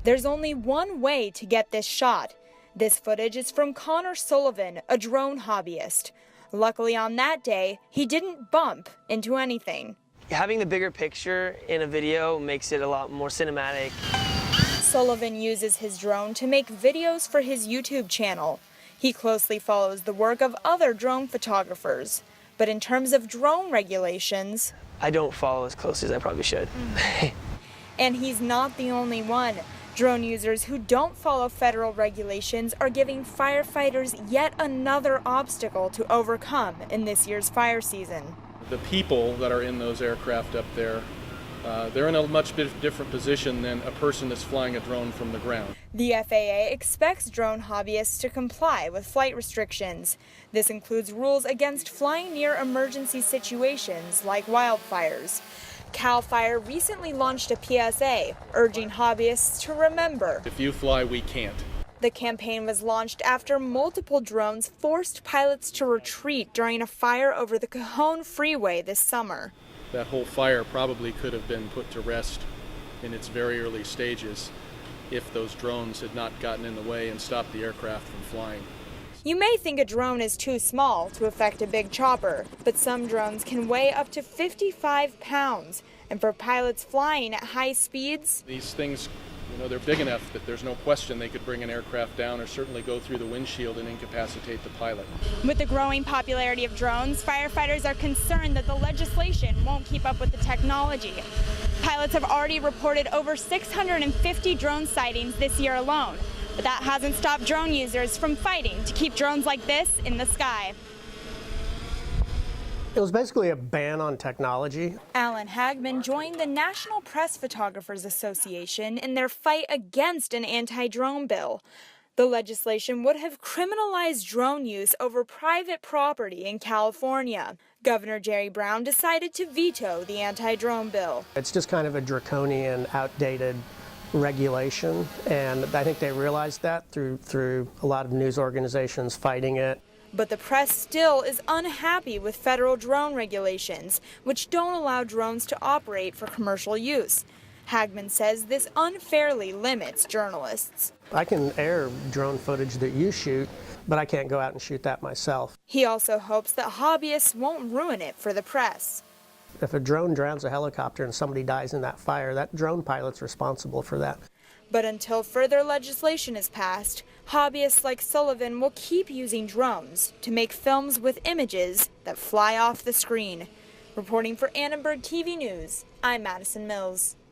There's only one way to get this shot. This footage is from Connor Sullivan, a drone hobbyist. Luckily on that day, he didn't bump into anything. Having the bigger picture in a video makes it a lot more cinematic. Sullivan uses his drone to make videos for his YouTube channel. He closely follows the work of other drone photographers. But in terms of drone regulations, I don't follow as closely as I probably should. And he's not the only one. Drone users who don't follow federal regulations are giving firefighters yet another obstacle to overcome in this year's fire season. The people that are in those aircraft up there, they're in a much different position than a person that's flying a drone from the ground. The FAA expects drone hobbyists to comply with flight restrictions. This includes rules against flying near emergency situations like wildfires. CAL FIRE recently launched a PSA urging hobbyists to remember. If you fly, we can't. The campaign was launched after multiple drones forced pilots to retreat during a fire over the Cajon Freeway this summer. That whole fire probably could have been put to rest in its very early stages if those drones had not gotten in the way and stopped the aircraft from flying. You may think a drone is too small to affect a big chopper, but some drones can weigh up to 55 pounds. And for pilots flying at high speeds, these things, they're big enough that there's no question they could bring an aircraft down or certainly go through the windshield and incapacitate the pilot. With the growing popularity of drones, firefighters are concerned that the legislation won't keep up with the technology. Pilots have already reported over 650 drone sightings this year alone, but that hasn't stopped drone users from fighting to keep drones like this in the sky. It was basically a ban on technology. Alan Hagman joined the National Press Photographers Association in their fight against an anti-drone bill. The legislation would have criminalized drone use over private property in California. Governor Jerry Brown decided to veto the anti-drone bill. It's just kind of a draconian, outdated regulation, and I think they realized that through a lot of news organizations fighting it. But the press still is unhappy with federal drone regulations, which don't allow drones to operate for commercial use. Hagman says this unfairly limits journalists. I can air drone footage that you shoot, but I can't go out and shoot that myself. He also hopes that hobbyists won't ruin it for the press. If a drone drowns a helicopter and somebody dies in that fire, that drone pilot's responsible for that. But until further legislation is passed, hobbyists like Sullivan will keep using drones to make films with images that fly off the screen. Reporting for Annenberg TV News, I'm Madison Mills.